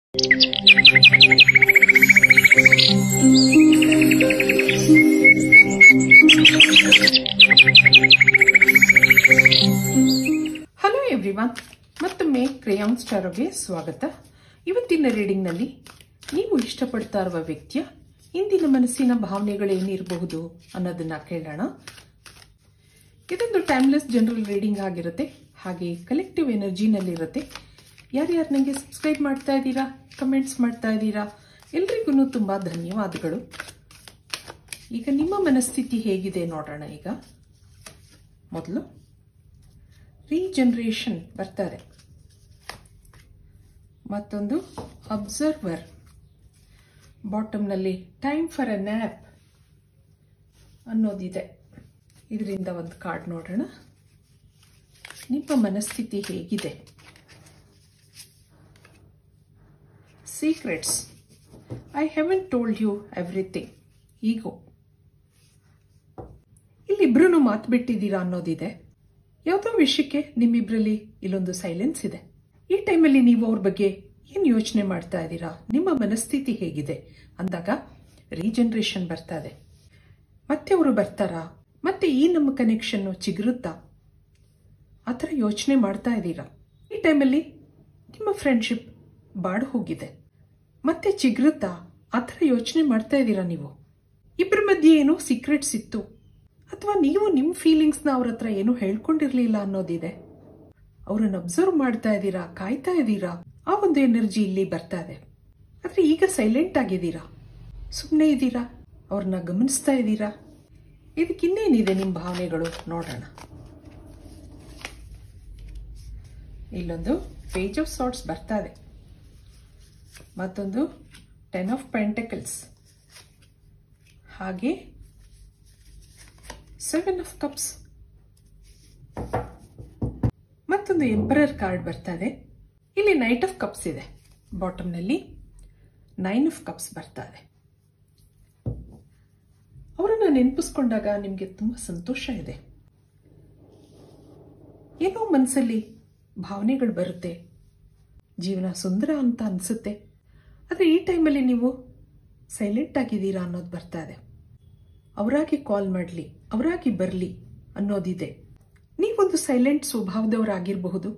Hello everyone, ಮತ್ತೊಮ್ಮೆ ಕ್ರೇಯಾನ್ ಸ್ಟಾರ್ಗೆ ಸ್ವಾಗತ. ಇವತ್ತಿನ ರೀಡಿಂಗ್ ನಲ್ಲಿ ನೀವು ಇಷ್ಟಪಡ್ತಾ ಇರುವ ವ್ಯಕ್ತಿಯ ಇಂದಿನ ಮನಸ್ಸಿನ ಭಾವನೆಗಳೇನಿರಬಹುದು ಅನ್ನೋದನ್ನ ಕೇಳೋಣ. ಇದೊಂದು ಟೈಮ್ಲೆಸ್ ಜನರಲ್ ರೀಡಿಂಗ್ ಆಗಿರುತ್ತೆ, ಹಾಗೆ ಕಲೆಕ್ಟಿವ್ ಎನರ್ಜಿನಲ್ಲಿರುತ್ತೆ. ಯಾರ್ಯಾರು ನನಗೆ ಸಬ್ಸ್ಕ್ರೈಬ್ ಮಾಡ್ತಾ ಇದ್ದೀರಾ, ಕಮೆಂಟ್ಸ್ ಮಾಡ್ತಾ ಇದ್ದೀರಾ, ಎಲ್ರಿಗೂ ತುಂಬಾ ಧನ್ಯವಾದಗಳು. ಈಗ ನಿಮ್ಮ ಮನಸ್ಥಿತಿ ಹೇಗಿದೆ ನೋಡೋಣ. ಈಗ ಮೊದಲು ರೀಜನರೇಷನ್ ಬರ್ತಾರೆ, ಮತ್ತೊಂದು ಅಬ್ಸರ್ವರ್, ಬಾಟಮ್ನಲ್ಲಿ ಟೈಮ್ ಫಾರ್ ಎ ನ್ಯಾಪ್ ಅನ್ನೋದಿದೆ. ಇದರಿಂದ ಒಂದು ಕಾರ್ಡ್ ನೋಡೋಣ. ನಿಮ್ಮ ಮನಸ್ಥಿತಿ ಹೇಗಿದೆ? Secrets, I haven't told you everything. Ego, ಇಲ್ಲಿಬ್ರು ಮಾತು ಬಿಟ್ಟಿದ್ದೀರಾ ಅನ್ನೋದಿದೆ. ಯಾವುದೋ ವಿಷಯಕ್ಕೆ ನಿಮ್ಮಿಬ್ರಲ್ಲಿ ಇಲ್ಲೊಂದು ಸೈಲೆನ್ಸ್ ಇದೆ. ಈ ಟೈಮಲ್ಲಿ ನೀವು ಅವ್ರ ಬಗ್ಗೆ ಏನು ಯೋಚನೆ ಮಾಡ್ತಾ ಇದ್ದೀರಾ, ನಿಮ್ಮ ಮನಸ್ಥಿತಿ ಹೇಗಿದೆ ಅಂದಾಗ ರೀಜನರೇಷನ್ ಬರ್ತಾ ಇದೆ. ಮತ್ತೆ ಅವರು ಬರ್ತಾರಾ, ಮತ್ತೆ ಈ ನಮ್ಮ ಕನೆಕ್ಷನ್ ಚಿಗುರುತ್ತಾ, ಆ ಥರ ಯೋಚನೆ ಮಾಡ್ತಾ ಇದ್ದೀರಾ. ಈ ಟೈಮಲ್ಲಿ ನಿಮ್ಮ ಫ್ರೆಂಡ್ಶಿಪ್ ಬಾಡು ಹೋಗಿದೆ, ಮತ್ತೆ ಚಿಗುರುತ್ತಾ, ಆ ಥರ ಯೋಚನೆ ಮಾಡ್ತಾ ಇದ್ದೀರಾ. ನೀವು ಇಬ್ಬರ ಮಧ್ಯೆ ಏನೋ ಸೀಕ್ರೆಟ್ಸ್ ಇತ್ತು, ಅಥವಾ ನೀವು ನಿಮ್ಮ ಫೀಲಿಂಗ್ಸ್ನ ಅವ್ರ ಹತ್ರ ಏನೂ ಹೇಳ್ಕೊಂಡಿರ್ಲಿಲ್ಲ ಅನ್ನೋದಿದೆ. ಅವ್ರನ್ನ ಅಬ್ಸರ್ವ್ ಮಾಡ್ತಾ ಇದ್ದೀರಾ, ಕಾಯ್ತಾ ಇದ್ದೀರಾ. ಆ ಒಂದು ಎನರ್ಜಿ ಇಲ್ಲಿ ಬರ್ತಾ ಇದೆ. ಆದ್ರೆ ಈಗ ಸೈಲೆಂಟ್ ಆಗಿದ್ದೀರಾ, ಸುಮ್ಮನೆ ಇದ್ದೀರಾ, ಅವ್ರನ್ನ ಗಮನಿಸ್ತಾ ಇದ್ದೀರಾ. ಇದಕ್ಕಿನ್ನೇನಿದೆ ನಿಮ್ಮ ಭಾವನೆಗಳು ನೋಡೋಣ. ಇಲ್ಲೊಂದು ಪೇಜ್ ಆಫ್ ಸಾರ್ಟ್ಸ್ ಬರ್ತಾ ಇದೆ, ಮತ್ತೊಂದು 10 ಆಫ್ ಪೆಂಟಕಲ್ಸ್, ಹಾಗೆ 7 ಆಫ್ ಕಪ್ಸ್, ಮತ್ತೊಂದು ಎಂಪರರ್ ಕಾರ್ಡ್ ಬರ್ತಾ ಇದೆ. ಇಲ್ಲಿ ನೈಟ್ ಆಫ್ ಕಪ್ಸ್ ಇದೆ, ಬಾಟಮ್ನಲ್ಲಿ 9 ಆಫ್ ಕಪ್ಸ್ ಬರ್ತಾ ಇದೆ. ಅವರನ್ನ ನೆನಪಿಸ್ಕೊಂಡಾಗ ನಿಮಗೆ ತುಂಬಾ ಸಂತೋಷ ಇದೆ. ಏನೋ ಮನಸ್ಸಲ್ಲಿ ಭಾವನೆಗಳು ಬರುತ್ತೆ, ಜೀವನ ಸುಂದರ ಅಂತ ಅನ್ಸುತ್ತೆ. ಆದರೆ ಈ ಟೈಮಲ್ಲಿ ನೀವು ಸೈಲೆಂಟ್ ಆಗಿದ್ದೀರಾ ಅನ್ನೋದು ಬರ್ತಾ ಇದೆ. ಅವರಾಗಿ ಕಾಲ್ ಮಾಡಲಿ, ಅವರಾಗಿ ಬರಲಿ ಅನ್ನೋದಿದೆ. ನೀವೊಂದು ಸೈಲೆಂಟ್ ಸ್ವಭಾವದವರಾಗಿರಬಹುದು,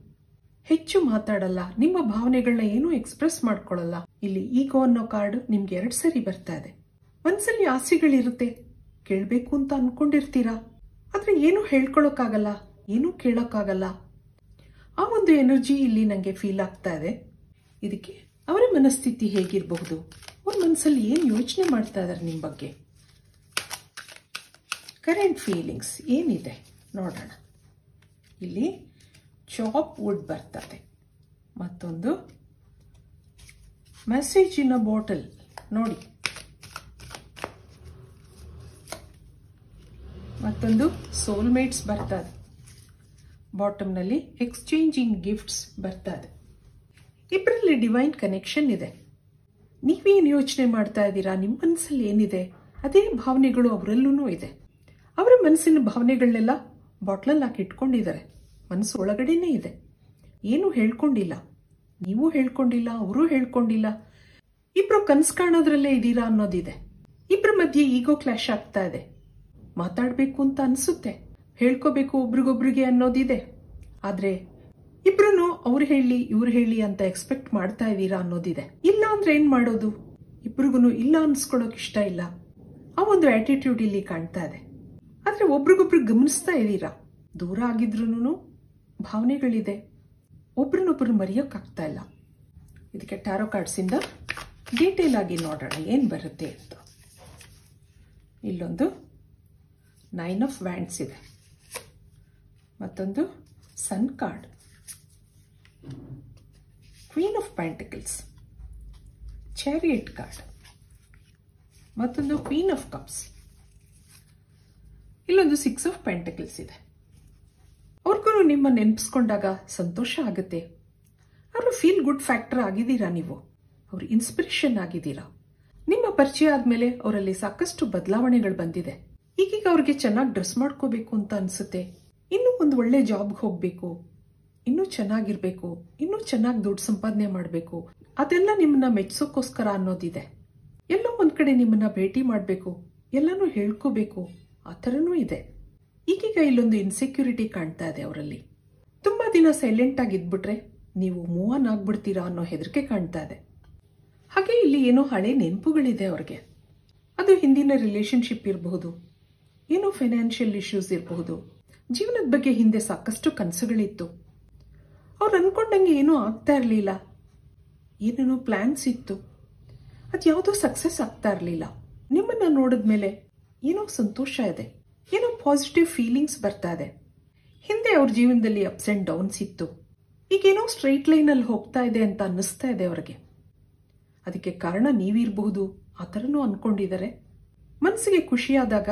ಹೆಚ್ಚು ಮಾತಾಡಲ್ಲ, ನಿಮ್ಮ ಭಾವನೆಗಳನ್ನ ಏನೂ ಎಕ್ಸ್ಪ್ರೆಸ್ ಮಾಡ್ಕೊಳ್ಳಲ್ಲ. ಇಲ್ಲಿ ಈಗೋ ಅನ್ನೋ ಕಾರ್ಡ್ ನಿಮ್ಗೆ 2 ಸರಿ ಬರ್ತಾ ಇದೆ. ಮನಸ್ಸಲ್ಲಿ ಆಸೆಗಳಿರುತ್ತೆ, ಕೇಳಬೇಕು ಅಂತ ಅನ್ಕೊಂಡಿರ್ತೀರಾ, ಆದ್ರೆ ಏನೂ ಹೇಳ್ಕೊಳಕ್ಕಾಗಲ್ಲ, ಏನೂ ಕೇಳೋಕ್ಕಾಗಲ್ಲ. ಆ ಒಂದು ಎನರ್ಜಿ ಇಲ್ಲಿ ನನಗೆ ಫೀಲ್ ಆಗ್ತಾ ಇದೆ. ಇದಕ್ಕೆ ಅವರ ಮನಸ್ಥಿತಿ ಹೇಗಿರಬಹುದು, ಅವ್ರ ಮನಸ್ಸಲ್ಲಿ ಏನು ಯೋಚನೆ ಮಾಡ್ತಾ ಇದ್ದಾರೆ ನಿಮ್ಮ ಬಗ್ಗೆ, ಕರೆಂಟ್ ಫೀಲಿಂಗ್ಸ್ ಏನಿದೆ ನೋಡೋಣ. ಇಲ್ಲಿ ಚಾಪ್ ವುಡ್ ಬರ್ತದೆ, ಮತ್ತೊಂದು ಮೆಸೇಜ್ ಇನ್ ಅ ಬಾಟಲ್ ನೋಡಿ, ಮತ್ತೊಂದು ಸೋಲ್ಮೇಟ್ಸ್ ಬರ್ತದೆ, ಬಾಟಮ್ನಲ್ಲಿ ಎಕ್ಸ್ಚೇಂಜಿಂಗ್ ಗಿಫ್ಟ್ಸ್ ಬರ್ತದೆ. ಇಬ್ಬರಲ್ಲಿ ಡಿವೈನ್ ಕನೆಕ್ಷನ್ ಇದೆ. ನೀವೇನು ಯೋಚನೆ ಮಾಡ್ತಾ ಇದ್ದೀರಾ, ನಿಮ್ಮ ಮನಸ್ಸಲ್ಲಿ ಏನಿದೆ ಅದೇ ಭಾವನೆಗಳು ಅವರಲ್ಲೂ ಇದೆ. ಅವರ ಮನಸ್ಸಿನ ಭಾವನೆಗಳನ್ನೆಲ್ಲ ಬಾಟ್ಲಲ್ಲಿ ಹಾಕಿ ಇಟ್ಕೊಂಡಿದ್ದಾರೆ, ಮನಸ್ಸು ಒಳಗಡೆನೇ ಇದೆ. ಏನೂ ಹೇಳ್ಕೊಂಡಿಲ್ಲ, ನೀವು ಹೇಳ್ಕೊಂಡಿಲ್ಲ, ಅವರು ಹೇಳ್ಕೊಂಡಿಲ್ಲ. ಇಬ್ರು ಕನಸು ಕಾಣೋದ್ರಲ್ಲೇ ಇದ್ದೀರಾ ಅನ್ನೋದಿದೆ. ಇಬ್ಬರ ಮಧ್ಯೆ ಈಗೋ ಕ್ಲಾಶ್ ಆಗ್ತಾ ಇದೆ. ಮಾತಾಡಬೇಕು ಅಂತ ಅನ್ಸುತ್ತೆ, ಹೇಳ್ಕೋಬೇಕು ಒಬ್ರಿಗೊಬ್ರಿಗೆ ಅನ್ನೋದಿದೆ. ಆದ್ರೆ ಇಬ್ರು ಅವ್ರು ಹೇಳಿ ಇವ್ರು ಹೇಳಿ ಅಂತ ಎಕ್ಸ್ಪೆಕ್ಟ್ ಮಾಡ್ತಾ ಇದ್ದೀರಾ ಅನ್ನೋದಿದೆ. ಇಲ್ಲ ಅಂದ್ರೆ ಏನ್ ಮಾಡೋದು, ಇಬ್ರಿಗೂ ಇಲ್ಲ ಅನ್ಸ್ಕೊಳ್ಳೋಕೆ ಇಷ್ಟ ಇಲ್ಲ. ಆ ಒಂದು ಆಟಿಟ್ಯೂಡ್ ಇಲ್ಲಿ ಕಾಣ್ತಾ ಇದೆ. ಆದ್ರೆ ಒಬ್ರಿಗೊಬ್ರು ಗಮನಿಸ್ತಾ ಇದ್ದೀರಾ, ದೂರ ಆಗಿದ್ರೂ ಭಾವನೆಗಳಿದೆ, ಒಬ್ರನ್ನೊಬ್ರು ಮರೆಯೋಕ್ಕಾಗ್ತಾ ಇಲ್ಲ. ಇದಕ್ಕೆ ಟ್ಯಾರೋ ಕಾರ್ಡ್ಸ್ ಇಂದ ಡೀಟೇಲ್ ಆಗಿ ನೋಡೋಣ ಏನ್ ಬರುತ್ತೆ ಅಂತ. ಇಲ್ಲೊಂದು 9 ಆಫ್ ವ್ಯಾಂಡ್ಸ್ ಇದೆ, ಮತ್ತೊಂದು sun card, queen of pentacles, chariot card, ಮತ್ತೊಂದು ಕ್ವೀನ್ ಆಫ್ ಕಪ್ಸ್. ಇಲ್ಲೊಂದು 6 ಆಫ್ ಪೆಂಟಕಲ್ಸ್ ಇದೆ. ಅವ್ರಿಗೂ ನಿಮ್ಮ ನೆನಪಿಸ್ಕೊಂಡಾಗ ಸಂತೋಷ ಆಗುತ್ತೆ. ಅವರು ಫೀಲ್ ಗುಡ್ ಫ್ಯಾಕ್ಟರ್ ಆಗಿದ್ದೀರಾ, ನೀವು ಅವ್ರ ಇನ್ಸ್ಪಿರೇಷನ್ ಆಗಿದ್ದೀರಾ. ನಿಮ್ಮ ಪರಿಚಯ ಆದ್ಮೇಲೆ ಅವರಲ್ಲಿ ಸಾಕಷ್ಟು ಬದಲಾವಣೆಗಳು ಬಂದಿದೆ. ಈಗೀಗ ಅವ್ರಿಗೆ ಚೆನ್ನಾಗಿ ಡ್ರೆಸ್ ಮಾಡ್ಕೋಬೇಕು ಅಂತ ಅನ್ಸುತ್ತೆ, ಇನ್ನೂ ಒಂದು ಒಳ್ಳೆ ಜಾಬ್ಗೆ ಹೋಗ್ಬೇಕು, ಇನ್ನೂ ಚೆನ್ನಾಗಿರ್ಬೇಕು, ಇನ್ನೂ ಚೆನ್ನಾಗಿ ದುಡ್ಡು ಸಂಪಾದನೆ ಮಾಡಬೇಕು, ಅದೆಲ್ಲ ನಿಮ್ಮನ್ನ ಮೆಚ್ಚೋಕ್ಕೋಸ್ಕರ ಅನ್ನೋದಿದೆ. ಎಲ್ಲೋ ಒಂದ್ ಕಡೆ ನಿಮ್ಮನ್ನ ಭೇಟಿ ಮಾಡಬೇಕು, ಎಲ್ಲನೂ ಹೇಳ್ಕೋಬೇಕು, ಆ ಥರನೂ ಇದೆ. ಈಗೀಗ ಇಲ್ಲೊಂದು ಇನ್ಸೆಕ್ಯೂರಿಟಿ ಕಾಣ್ತಾ ಇದೆ ಅವರಲ್ಲಿ. ತುಂಬಾ ದಿನ ಸೈಲೆಂಟ್ ಆಗಿ ಇದ್ಬಿಟ್ರೆ ನೀವು ಮೂವ್ ಆನ್ ಆಗ್ಬಿಡ್ತೀರಾ ಅನ್ನೋ ಹೆದರಿಕೆ ಕಾಣ್ತಾ ಇದೆ. ಹಾಗೆ ಇಲ್ಲಿ ಏನೋ ಹಳೆ ನೆನಪುಗಳಿದೆ ಅವ್ರಿಗೆ. ಅದು ಹಿಂದಿನ ರಿಲೇಶನ್ಶಿಪ್ ಇರಬಹುದು, ಏನೋ ಫೈನಾನ್ಷಿಯಲ್ ಇಶ್ಯೂಸ್ ಇರಬಹುದು, ಜೀವನದ ಬಗ್ಗೆ ಹಿಂದೆ ಸಾಕಷ್ಟು ಕನಸುಗಳಿತ್ತು. ಅವ್ರು ಅನ್ಕೊಂಡಂಗೆ ಏನೂ ಆಗ್ತಾ ಇರಲಿಲ್ಲ, ಏನೇನೋ ಪ್ಲಾನ್ಸ್ ಇತ್ತು, ಅದು ಯಾವುದೋ ಸಕ್ಸಸ್ ಆಗ್ತಾ ಇರಲಿಲ್ಲ. ನಿಮ್ಮನ್ನ ನೋಡಿದ್ಮೇಲೆ ಏನೋ ಸಂತೋಷ ಇದೆ, ಏನೋ ಪಾಸಿಟಿವ್ ಫೀಲಿಂಗ್ಸ್ ಬರ್ತಾ ಇದೆ. ಹಿಂದೆ ಅವ್ರ ಜೀವನದಲ್ಲಿ ಅಪ್ಸ್ ಅಂಡ್ ಡೌನ್ಸ್ ಇತ್ತು, ಈಗೇನೋ ಸ್ಟ್ರೈಟ್ ಲೈನಲ್ಲಿ ಹೋಗ್ತಾ ಇದೆ ಅಂತ ಅನ್ನಿಸ್ತಾ ಇದೆ ಅವ್ರಿಗೆ. ಅದಕ್ಕೆ ಕಾರಣ ನೀವಿರಬಹುದು, ಆ ಥರನೂ ಅನ್ಕೊಂಡಿದ್ದಾರೆ. ಮನಸ್ಸಿಗೆ ಖುಷಿಯಾದಾಗ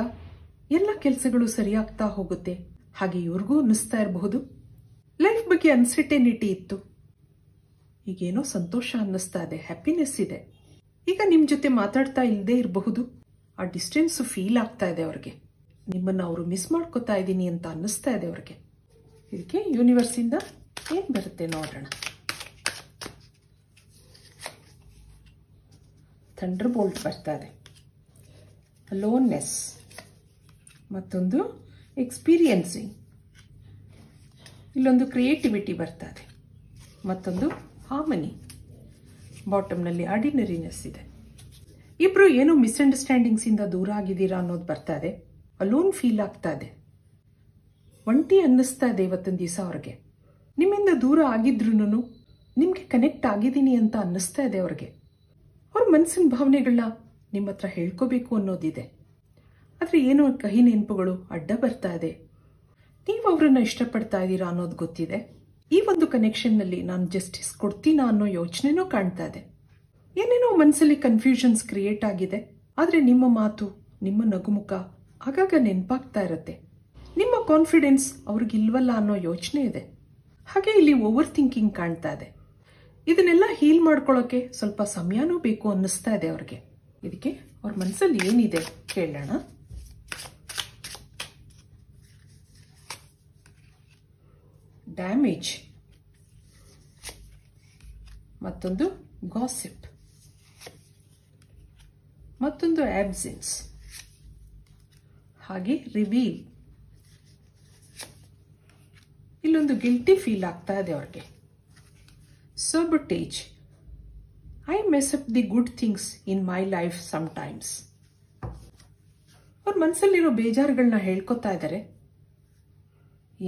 ಎಲ್ಲ ಕೆಲಸಗಳು ಸರಿಯಾಗ್ತಾ ಹೋಗುತ್ತೆ, ಹಾಗೆ ಇವ್ರಿಗೂ ಅನ್ನಿಸ್ತಾ ಇರಬಹುದು. ಲೈಫ್ ಬಗ್ಗೆ ಅನ್ಸರ್ಟೆನಿಟಿ ಇತ್ತು, ಈಗೇನೋ ಸಂತೋಷ ಅನ್ನಿಸ್ತಾ ಇದೆ, ಹ್ಯಾಪಿನೆಸ್ ಇದೆ. ಈಗ ನಿಮ್ಮ ಜೊತೆ ಮಾತಾಡ್ತಾ ಇಲ್ಲದೆ ಇರಬಹುದು, ಆ ಡಿಸ್ಟೆನ್ಸ್ ಫೀಲ್ ಆಗ್ತಾ ಇದೆ ಅವ್ರಿಗೆ. ನಿಮ್ಮನ್ನು ಅವರು ಮಿಸ್ ಮಾಡ್ಕೋತಾ ಇದ್ದೀನಿ ಅಂತ ಅನ್ನಿಸ್ತಾ ಇದೆ ಅವ್ರಿಗೆ. ಇದಕ್ಕೆ ಯೂನಿವರ್ಸಿಂದ ಏನು ಬರುತ್ತೆ ನೋಡೋಣ. ಥಂಡರ್ ಬೋಲ್ಟ್ ಬರ್ತಾ ಇದೆ, ಅಲೋನ್ನೆಸ್, ಮತ್ತೊಂದು ಎಕ್ಸ್ಪೀರಿಯನ್ಸಿಂಗ್, ಇಲ್ಲೊಂದು ಕ್ರಿಯೇಟಿವಿಟಿ ಬರ್ತಾ ಇದೆ, ಮತ್ತೊಂದು ಹಾರ್ಮನಿ, ಬಾಟಮ್ನಲ್ಲಿ ಆರ್ಡಿನರಿನೆಸ್ ಇದೆ. ಇಬ್ರು ಏನೋ ಮಿಸ್ಅಂಡರ್ಸ್ಟ್ಯಾಂಡಿಂಗ್ಸ್ ಇಂದ ದೂರ ಆಗಿದ್ದೀರಾ ಅನ್ನೋದು ಬರ್ತಾ ಇದೆ. ಅಲೋನ್ ಫೀಲ್ ಆಗ್ತಾ ಇದೆ, ಒಂಟಿ ಅನ್ನಿಸ್ತಾ ಇದೆ ಇವತ್ತಿನ ದಿವಸ ಅವ್ರಿಗೆ. ನಿಮ್ಮಿಂದ ದೂರ ಆಗಿದ್ರೂ ನಿಮಗೆ ಕನೆಕ್ಟ್ ಆಗಿದ್ದೀನಿ ಅಂತ ಅನ್ನಿಸ್ತಾ ಇದೆ ಅವ್ರಿಗೆ. ಅವ್ರ ಮನಸ್ಸಿನ ಭಾವನೆಗಳನ್ನ ನಿಮ್ಮ ಹತ್ರ ಹೇಳ್ಕೋಬೇಕು ಅನ್ನೋದಿದೆ, ಆದರೆ ಏನೋ ಕಹಿ ನೆನಪುಗಳು ಅಡ್ಡ ಬರ್ತಾ ಇದೆ. ನೀವು ಅವರನ್ನ ಇಷ್ಟಪಡ್ತಾ ಇದ್ದೀರಾ ಅನ್ನೋದು ಗೊತ್ತಿದೆ. ಈ ಒಂದು ಕನೆಕ್ಷನ್ನಲ್ಲಿ ನಾನು ಜಸ್ಟಿಸ್ ಕೊಡ್ತೀನಾ ಅನ್ನೋ ಯೋಚನೆನೂ ಕಾಣ್ತಾ ಇದೆ. ಏನೇನೋ ಮನಸ್ಸಲ್ಲಿ ಕನ್ಫ್ಯೂಷನ್ಸ್ ಕ್ರಿಯೇಟ್ ಆಗಿದೆ, ಆದರೆ ನಿಮ್ಮ ಮಾತು, ನಿಮ್ಮ ನಗುಮುಖ ಆಗಾಗ ನೆನಪಾಗ್ತಾ ಇರುತ್ತೆ. ನಿಮ್ಮ ಕಾನ್ಫಿಡೆನ್ಸ್ ಅವ್ರಿಗಿಲ್ವಲ್ಲ ಅನ್ನೋ ಯೋಚನೆ ಇದೆ. ಹಾಗೆ ಇಲ್ಲಿ ಓವರ್ ಥಿಂಕಿಂಗ್ ಕಾಣ್ತಾ ಇದೆ. ಇದನ್ನೆಲ್ಲ ಹೀಲ್ ಮಾಡ್ಕೊಳ್ಳೋಕೆ ಸ್ವಲ್ಪ ಸಮಯನೂ ಬೇಕು ಅನ್ನಿಸ್ತಾ ಇದೆ ಅವ್ರಿಗೆ. ಇದಕ್ಕೆ ಅವ್ರ ಮನಸ್ಸಲ್ಲಿ ಏನಿದೆ ಕೇಳೋಣ. ಡ್ಯಾಮೇಜ್, ಮತ್ತೊಂದು ಗಾಸಿಪ್, ಮತ್ತೊಂದು ಆಬ್ಸೆನ್ಸ್, ಹಾಗೆ ರಿವೀಲ್. ಇಲ್ಲೊಂದು ಗಿಲ್ಟಿ ಫೀಲ್ ಆಗ್ತಾ ಇದೆ ಅವ್ರಿಗೆ. Sabotage. I mess up the good things in my life sometimes. ಅವ್ರ ಮನಸ್ಸಲ್ಲಿರೋ ಬೇಜಾರುಗಳನ್ನ ಹೇಳ್ಕೊತಾ ಇದ್ದಾರೆ.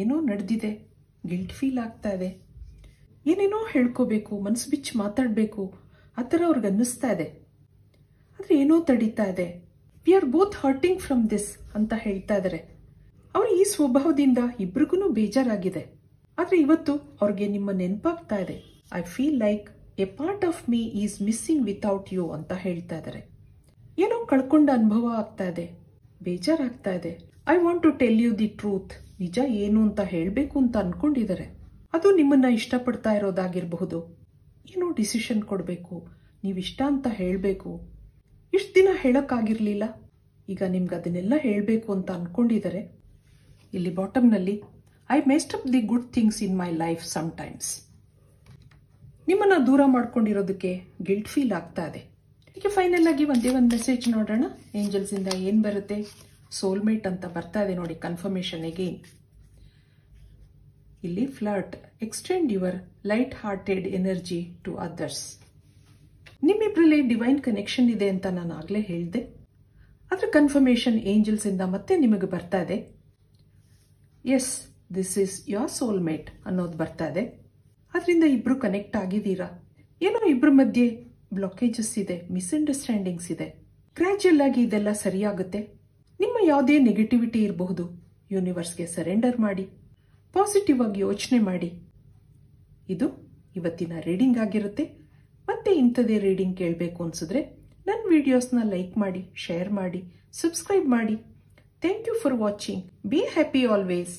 ಏನೋ ನಡೆದಿದೆ, ಗಿಲ್ಟ್ ಫೀಲ್ ಆಗ್ತಾ ಇದೆ, ಏನೇನೋ ಹೇಳ್ಕೋಬೇಕು, ಮನಸ್ಸು ಬಿಚ್ಚಿ ಮಾತಾಡಬೇಕು, ಆ ಥರ ಅವ್ರಿಗೆ ಅನ್ನಿಸ್ತಾ ಇದೆ. ಆದರೆ ಏನೋ ತಡೀತಾ ಇದೆ. We are both hurting from this ಅಂತ ಹೇಳ್ತಾ ಇದ್ದಾರೆ. ಅವ್ರ ಈ ಸ್ವಭಾವದಿಂದ ಇಬ್ರಿಗೂ ಬೇಜಾರಾಗಿದೆ. ಆದರೆ ಇವತ್ತು ಅವ್ರಿಗೆ ನಿಮ್ಮ ನೆನಪಾಗ್ತಾ ಇದೆ. I feel like a part of me is missing without you ಅಂತ ಹೇಳ್ತಾ ಇದ್ದಾರೆ. ಏನೋ ಕಳ್ಕೊಂಡ ಅನುಭವ ಆಗ್ತಾ ಇದೆ, ಬೇಜಾರಾಗ್ತಾ ಇದೆ. I want to tell you the truth, ನಿಜ ಏನು ಅಂತ ಹೇಳಬೇಕು ಅಂತ ಅನ್ಕೊಂಡಿದ್ದಾರೆ. ಅದು ನಿಮ್ಮನ್ನ ಇಷ್ಟಪಡ್ತಾ ಇರೋದಾಗಿರಬಹುದು, ಏನೋ ಡಿಸಿಷನ್ ಕೊಡಬೇಕು, ನೀವಿಷ್ಟ ಅಂತ ಹೇಳಬೇಕು. ಇಷ್ಟು ದಿನ ಹೇಳೋಕ್ಕಾಗಿರಲಿಲ್ಲ, ಈಗ ನಿಮ್ಗೆ ಅದನ್ನೆಲ್ಲ ಹೇಳಬೇಕು ಅಂತ ಅನ್ಕೊಂಡಿದ್ದಾರೆ. ಇಲ್ಲಿ ಬಾಟಮ್ನಲ್ಲಿ I messed up the good things in my life sometimes. ನಿಮ್ಮನ್ನ ದೂರ ಮಾಡ್ಕೊಂಡಿರೋದಕ್ಕೆ ಗಿಲ್ಟ್ ಫೀಲ್ ಆಗ್ತಾ ಇದೆ. ಈಗ ಫೈನಲ್ ಆಗಿ ಒಂದೇ ಒಂದು ಮೆಸೇಜ್ ನೋಡೋಣ. ಏಂಜಲ್ಸ್ ಇಂದ ಏನ್ ಬರುತ್ತೆ. ಸೋಲ್ಮೇಟ್ ಅಂತ ಬರ್ತಾ ಇದೆ ನೋಡಿ, ಕನ್ಫರ್ಮೇಶನ್ ಅಗೇನ್. ಇಲ್ಲಿ flirt, extend your light hearted energy to others. ನಿಮ್ಮಿಬ್ರಲ್ಲಿ ಡಿವೈನ್ ಕನೆಕ್ಷನ್ ಇದೆ ಅಂತ ನಾನು ಆಗ್ಲೇ ಹೇಳಿದೆ. ಅದ್ರ ಕನ್ಫರ್ಮೇಶನ್ ಏಂಜಲ್ಸ್ ಇಂದ ಮತ್ತೆ ನಿಮಗೆ ಬರ್ತಾ ಇದೆ. Yes, this is your soulmate ಅನ್ನೋದು ಬರ್ತಾ ಇದೆ. ಅದರಿಂದ ಇಬ್ರು ಕನೆಕ್ಟ್ ಆಗಿದ್ದೀರಾ. ಏನೋ ಇಬ್ರ ಮಧ್ಯೆ ಬ್ಲಾಕೇಜಸ್ ಇದೆ, ಮಿಸ್ಅಂಡರ್ಸ್ಟ್ಯಾಂಡಿಂಗ್ಸ್ ಇದೆ. ಗ್ರಾಜುಯಲ್ ಆಗಿ ಇದೆಲ್ಲ ಸರಿಯಾಗುತ್ತೆ. ನಿಮ್ಮ ಯಾವುದೇ ನೆಗೆಟಿವಿಟಿ ಇರಬಹುದು, ಯೂನಿವರ್ಸ್ಗೆ ಸರೆಂಡರ್ ಮಾಡಿ, ಪಾಸಿಟಿವ್ ಆಗಿ ಯೋಚನೆ ಮಾಡಿ. ಇದು ಇವತ್ತಿನ ರೀಡಿಂಗ್ ಆಗಿರುತ್ತೆ. ಮತ್ತೆ ಇಂಥದೇ ರೀಡಿಂಗ್ ಕೇಳಬೇಕು ಅನ್ಸಿದ್ರೆ ನನ್ನ ವಿಡಿಯೋಸ್ನ ಲೈಕ್ ಮಾಡಿ, ಶೇರ್ ಮಾಡಿ, ಸಬ್ಸ್ಕ್ರೈಬ್ ಮಾಡಿ. Thank you for watching. Be happy always.